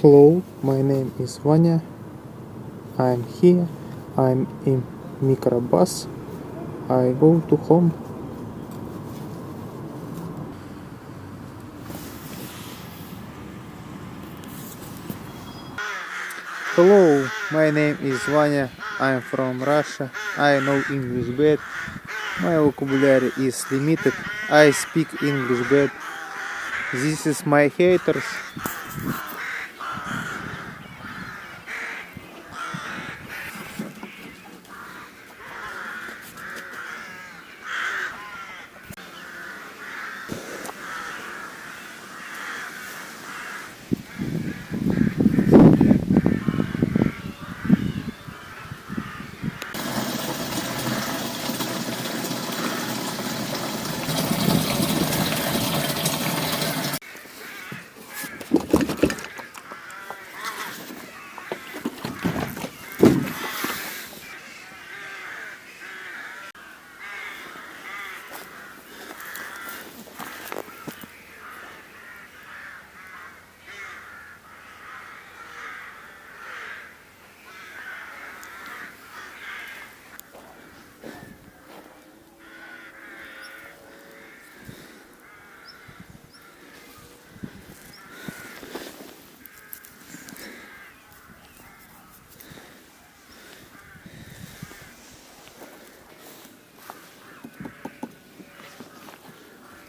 Hello, my name is Vanya. I'm here. I'm in microbus. I go to home. Hello, my name is Vanya. I'm from Russia. I know English bad. My vocabulary is limited. I speak English bad. This is my haters.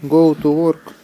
Go to work.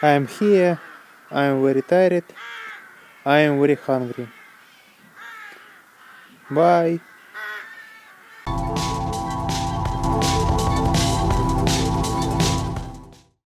I'm here. I'm very tired. I am very hungry. Bye.